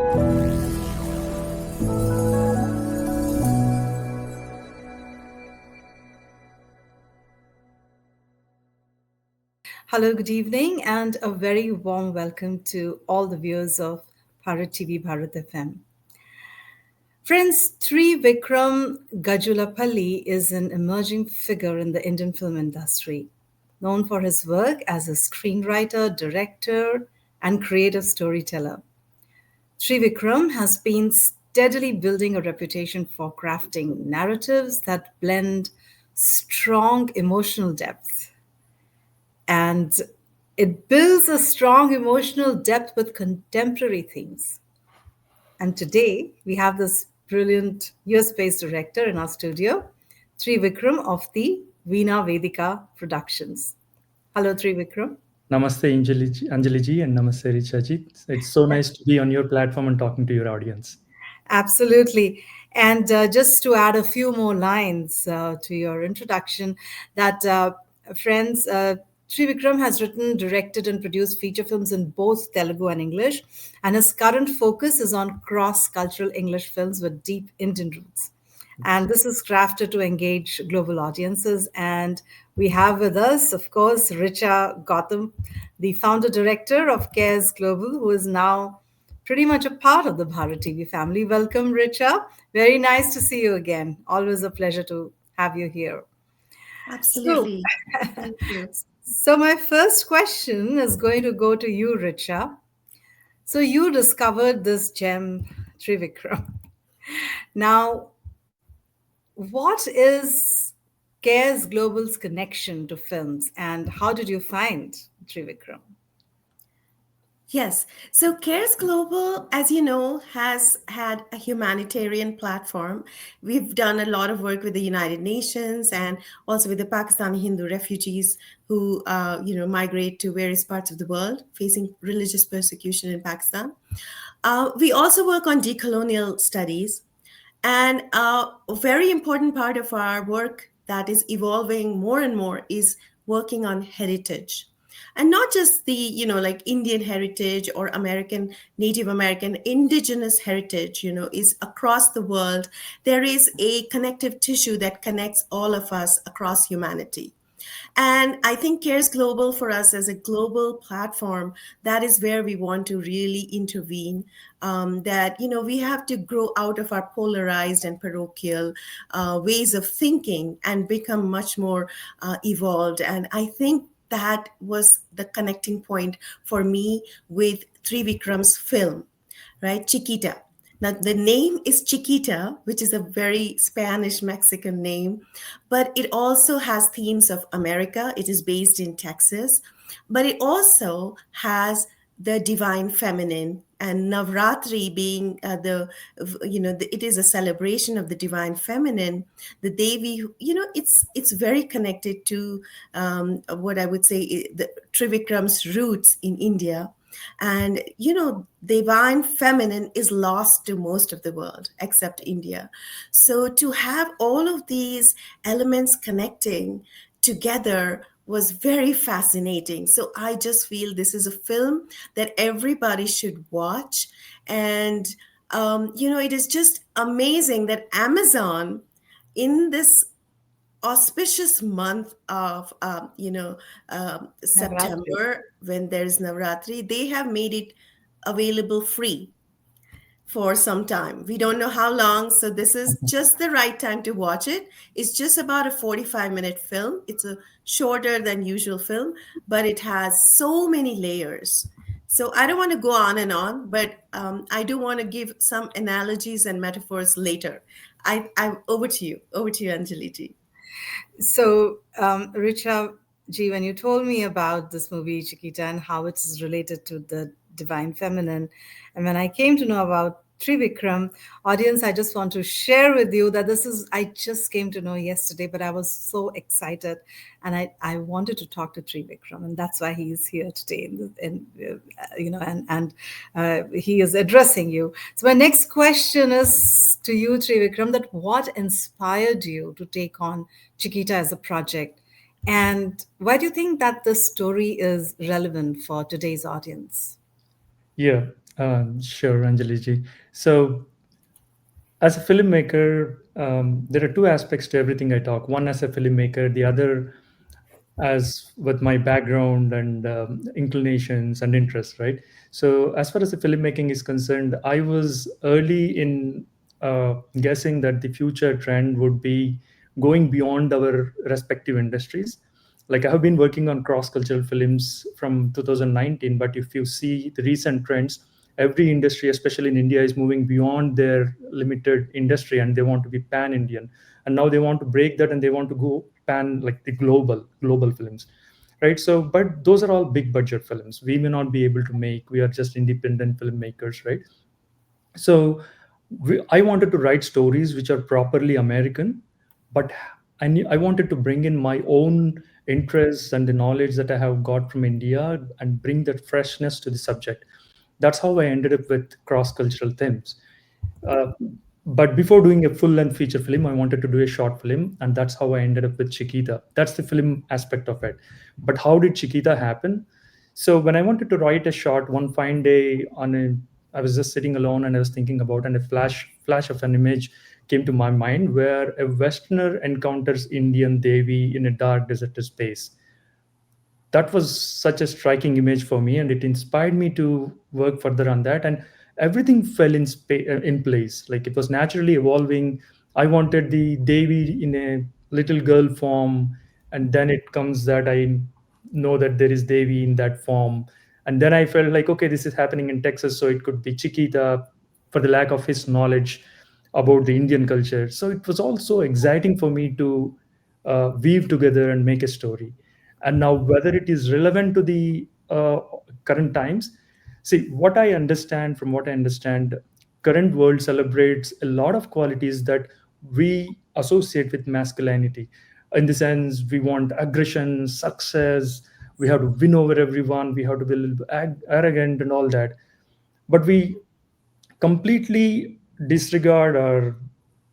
Hello, good evening, and a very warm welcome to all the viewers of Bharat TV, Bharat FM. Friends, Trivikram Gajulapalli is an emerging figure in the Indian film industry, known for his work as a screenwriter, director, and creative storyteller. Trivikram has been steadily building a reputation for crafting narratives that blend strong emotional depth and it builds a strong emotional depth with contemporary themes. And today we have this brilliant US based director in our studio, Trivikram of the Veena Vedika Productions. Hello, Trivikram. Namaste, Anjali ji, and Namaste, Richa ji. It's so nice to be on your platform and talking to your audience. Absolutely. And just to add a few more lines to your introduction, that friends, Trivikram has written, directed, and produced feature films in both Telugu and English, and his current focus is on cross cultural English films with deep Indian roots. And this is crafted to engage global audiences. And we have with us, of course, Richa Gautam, the founder director of Cares Global, who is now pretty much a part of the Bharat TV family. Welcome, Richa. Very nice to see you again. Always a pleasure to have you here. So, Absolutely. Thank you. so my first question is going to go to you, Richa. So you discovered this gem, Trivikram. Now, what is Cares Global's connection to films, and how did you find Trivikram? Yes. So CARES Global, as you know, has had a humanitarian platform. We've done a lot of work with the United Nations and also with the Pakistani Hindu refugees who, migrate to various parts of the world facing religious persecution in Pakistan. We also work on decolonial studies. And a very important part of our work that is evolving more and more is working on heritage. And not just the, like Indian heritage or American, Native American, indigenous heritage, is across the world. There is a connective tissue that connects all of us across humanity. And I think CARES Global for us as a global platform, that is where we want to really intervene. That, we have to grow out of our polarized and parochial ways of thinking and become much more evolved. And I think that was the connecting point for me with Trivikram's film, right? Chiquita. Now, the name is Chiquita, which is a very Spanish Mexican name, but it also has themes of America. It is based in Texas, but it also has the divine feminine and Navratri being it is a celebration of the divine feminine. The Devi, it's very connected to what I would say the Trivikram's roots in India. And, divine feminine is lost to most of the world except India. So to have all of these elements connecting together was very fascinating. So I just feel this is a film that everybody should watch. And, it is just amazing that Amazon in this auspicious month of Navratri. September, when there's Navratri, they have made it available free for some time. We don't know how long, so this is just the right time to watch it. It's just about a 45-minute film. It's a shorter than usual film, but it has so many layers. So I don't want to go on, but I do want to give some analogies and metaphors later. I over to you, Anjali ji. So, Richa Ji, when you told me about this movie Chiquita and how it is related to the divine feminine, and when I came to know about Trivikram, audience, I just want to share with you that I just came to know yesterday, but I was so excited and I wanted to talk to Trivikram, and that's why he is here today, and he is addressing you. So my next question is to you, Trivikram, that what inspired you to take on Chiquita as a project? And why do you think that this story is relevant for today's audience? Yeah. Sure, Anjali ji. So, as a filmmaker, there are two aspects to everything I talk. One as a filmmaker, the other as with my background and inclinations and interests, right? So, as far as the filmmaking is concerned, I was early in guessing that the future trend would be going beyond our respective industries. Like I have been working on cross-cultural films from 2019, but if you see the recent trends, every industry, especially in India, is moving beyond their limited industry and they want to be pan-Indian. And now they want to break that and they want to go pan like the global films, right? So, but those are all big budget films. We may not be able to make. We are just independent filmmakers, right? So I wanted to write stories which are properly American, but I wanted to bring in my own interests and the knowledge that I have got from India and bring that freshness to the subject. That's how I ended up with cross cultural themes. Uh, but before doing a full length feature film, I wanted to do a short film, and that's how I ended up with Chiquita. That's the film aspect of it. But how did Chiquita happen? So when I wanted to write a short, one fine day I was just sitting alone and I was thinking about, and a flash of an image came to my mind where a Westerner encounters Indian Devi in a dark desert space. That was such a striking image for me, and it inspired me to work further on that. And everything fell in place, like it was naturally evolving. I wanted the Devi in a little girl form, and then it comes that I know that there is Devi in that form. And then I felt like, okay, this is happening in Texas, so it could be Chiquita, for the lack of his knowledge about the Indian culture. So it was also exciting for me to weave together and make a story. And now whether it is relevant to the current times, see, what I understand, current world celebrates a lot of qualities that we associate with masculinity. In the sense, we want aggression, success, we have to win over everyone, we have to be a little bit arrogant and all that. But we completely disregard or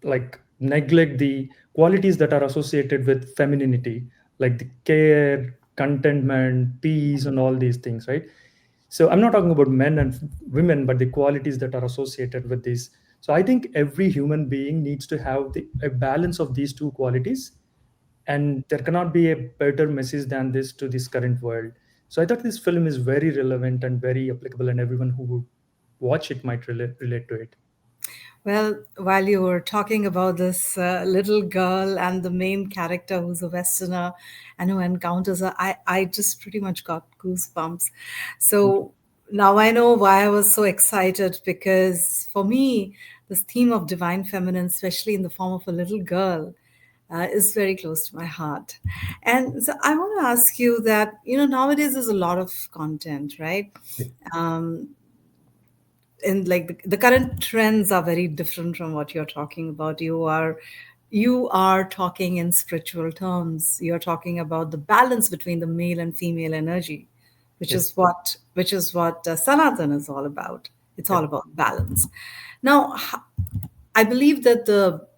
like neglect the qualities that are associated with femininity, like the care, contentment, peace, and all these things, right? So I'm not talking about men and women, but the qualities that are associated with this. So I think every human being needs to have a balance of these two qualities, and there cannot be a better message than this to this current world. So I thought this film is very relevant and very applicable, and everyone who would watch it might relate to it. Well, while you were talking about this little girl and the main character who's a Westerner and who encounters her, I just pretty much got goosebumps. Thank you. So now I know why I was so excited, because for me, this theme of divine feminine, especially in the form of a little girl, is very close to my heart. And so I want to ask you that, nowadays there's a lot of content, right? Yeah. Um, and like the current trends are very different from what you're talking about. You are talking in spiritual terms. You're talking about the balance between the male and female energy, which Yes. is what Sanatan is all about. It's Yeah. all about balance. Now, I believe that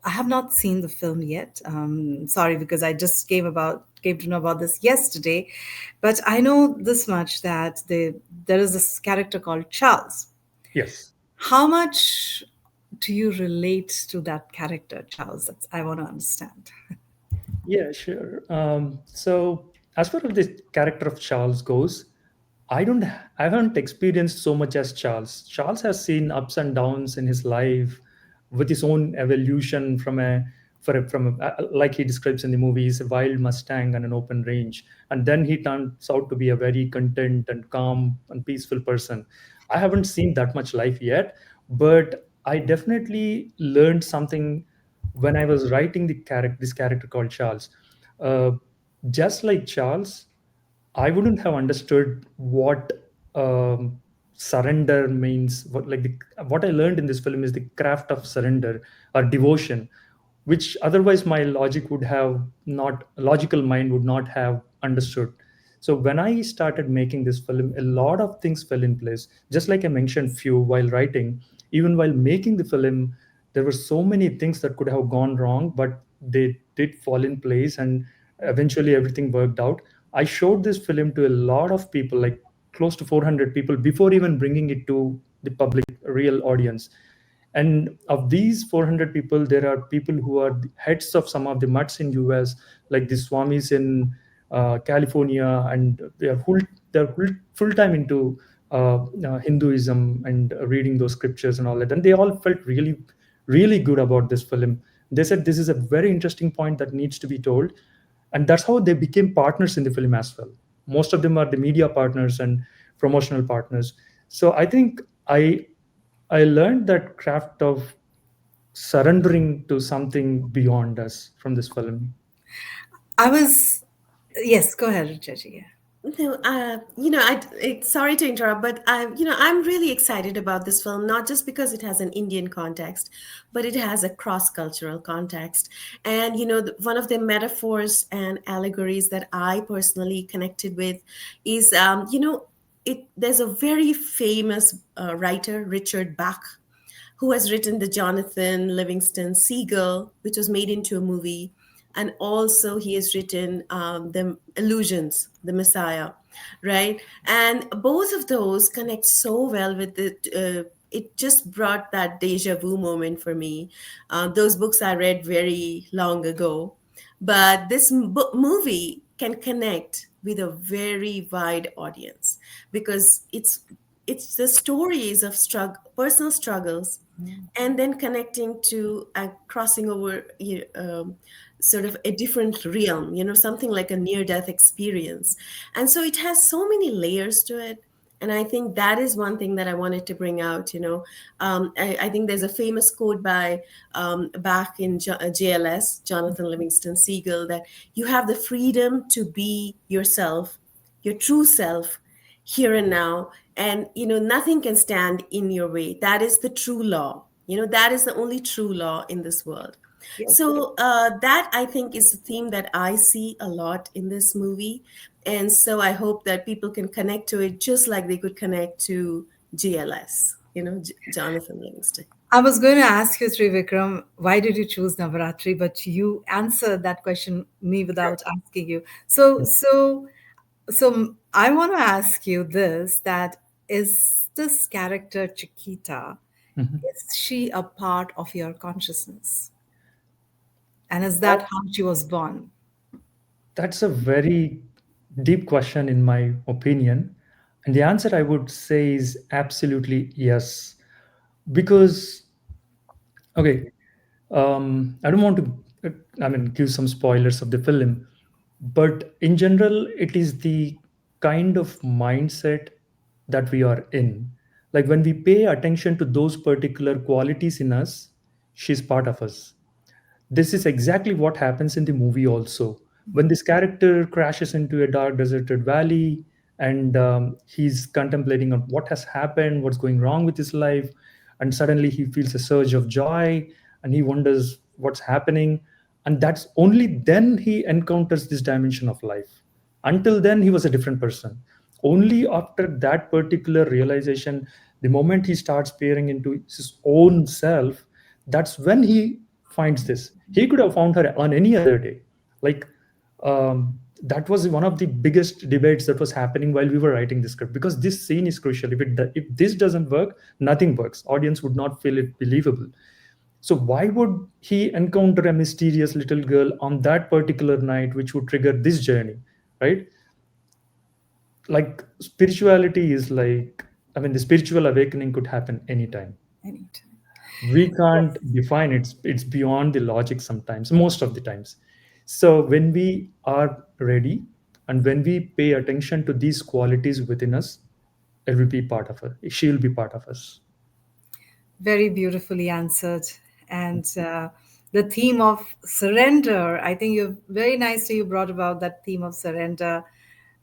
I have not seen the film yet. Sorry, because I just came to know about this yesterday, but I know this much, that there is this character called Charles. Yes. How much do you relate to that character, Charles? I want to understand. Yeah, sure. So as far as the character of Charles goes, I haven't experienced so much as Charles. Charles has seen ups and downs in his life with his own evolution like he describes in the movies, a wild Mustang and an open range. And then he turns out to be a very content and calm and peaceful person. I haven't seen that much life yet, but I definitely learned something when I was writing this character called Charles. Uh, just like Charles, I wouldn't have understood what surrender means. What I learned in this film is the craft of surrender or devotion, which otherwise my logical mind would not have understood. So when I started making this film, a lot of things fell in place. Just like I mentioned few while writing, even while making the film, there were so many things that could have gone wrong, but they did fall in place, and eventually everything worked out. I showed this film to a lot of people, like close to 400 people, before even bringing it to the public real audience. And of these 400 people, there are people who are the heads of some of the mutts in US, like the Swamis in California, and full time into Hinduism and reading those scriptures and all that. And they all felt really good about this film. They said this is a very interesting point that needs to be told, and that's how they became partners in the film as well. Most of them are the media partners and promotional partners. So I think I learned that craft of surrendering to something beyond us from this film. I was, yes, go ahead, Richa. Yeah. No, sorry to interrupt, but I'm really excited about this film, not just because it has an Indian context, but it has a cross-cultural context. And, one of the metaphors and allegories that I personally connected with is, there's a very famous writer, Richard Bach, who has written the Jonathan Livingston Seagull, which was made into a movie. And also, he has written The Illusions, The Messiah, right? And both of those connect so well with it. It just brought that deja vu moment for me. Those books I read very long ago. But this movie can connect with a very wide audience because it's the stories of personal struggles, and then connecting to crossing over sort of a different realm, something like a near death experience. And so it has so many layers to it. And I think that is one thing that I wanted to bring out. I think there's a famous quote by back in JLS, Jonathan Livingston Seagull, that you have the freedom to be yourself, your true self, here and now, and nothing can stand in your way. That is the true law. That is the only true law in this world. Yes. So that, I think, is a theme that I see a lot in this movie. And so I hope that people can connect to it just like they could connect to GLS, Jonathan Livingston. I was going to ask you, Trivikram, why did you choose Navaratri? But you answered that question me without asking you. So I want to ask you this: that is this character Chiquita? Mhm. Is she a part of your consciousness? And is that That- how she was born? That's a very deep question, in my opinion. And the answer I would say is absolutely yes. Because, okay, I don't want to, give some spoilers of the film, but in general, it is the kind of mindset that we are in. Like when we pay attention to those particular qualities in us, she's part of us. This is exactly what happens in the movie also. When this character crashes into a dark deserted valley, and he's contemplating on what has happened, what's going wrong with his life, and suddenly he feels a surge of joy, and he wonders what's happening. And that's only then he encounters this dimension of life. Until then he was a different person. Only after that particular realization, the moment he starts peering into his own self, that's when he finds this. He could have found her on any other day. Like, that was one of the biggest debates that was happening while we were writing the script, because this scene is crucial. If this doesn't work, nothing works. Audience would not feel it believable. So why would he encounter a mysterious little girl on that particular night, which would trigger this journey, right? Like spirituality is like, the spiritual awakening could happen anytime. Anytime. We can't Yes. define it. It's beyond the logic sometimes, most of the times. So when we are ready, and when we pay attention to these qualities within us, it will be part of us. She will be part of us. Very beautifully answered. And the theme of surrender, I think you very nicely you brought about that theme of surrender.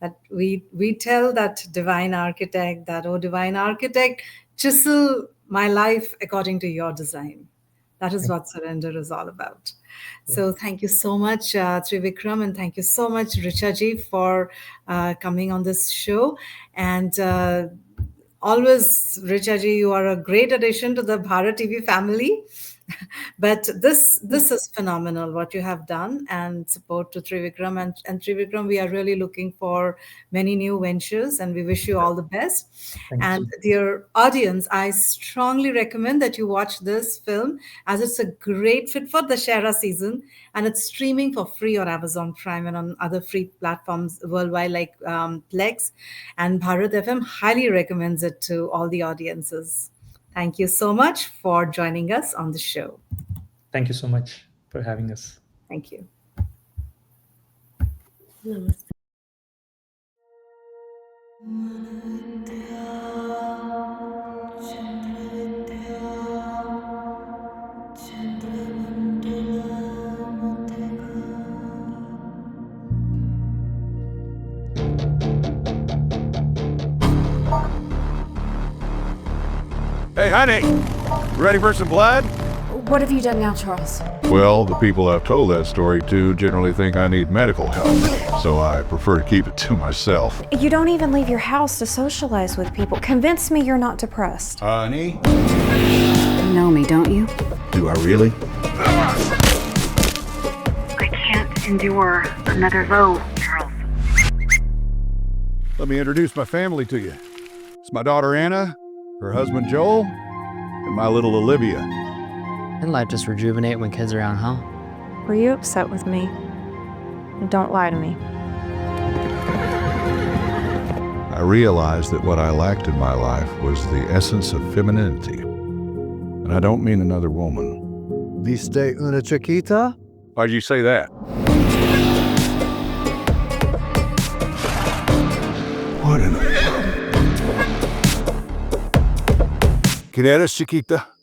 That we tell that divine architect that, oh, divine architect, chisel my life according to your design. That is what surrender is all about. So thank you so much, Trivikram, and thank you so much, Richa for coming on this show. And always, Richa you are a great addition to the Bharat TV family. But this is phenomenal what you have done, and support to Trivikram, and Trivikram, we are really looking for many new ventures, and we wish you all the best. Thank And you. dear audience, I strongly recommend that you watch this film, as it's a great fit for the Shara season, and it's streaming for free on Amazon Prime and on other free platforms worldwide like Plex, and Bharat FM highly recommends it to all the audiences. Thank you so much for joining us on the show. Thank you so much for having us. Thank you. Namaste. Hey, honey, ready for some blood? What have you done now, Charles? Well, the people I've told that story to generally think I need medical help, so I prefer to keep it to myself. You don't even leave your house to socialize with people. Convince me you're not depressed. Honey? You know me, don't you? Do I really? I can't endure another low, Charles. Let me introduce my family to you. It's my daughter Anna, her husband Joel, and my little Olivia. And life just rejuvenate when kids are around, huh? Were you upset with me? Don't lie to me. I realized that what I lacked in my life was the essence of femininity. And I don't mean another woman. ¿Viste una Chiquita? Why'd you say that? What in the... ¿Quién eres, Chiquita?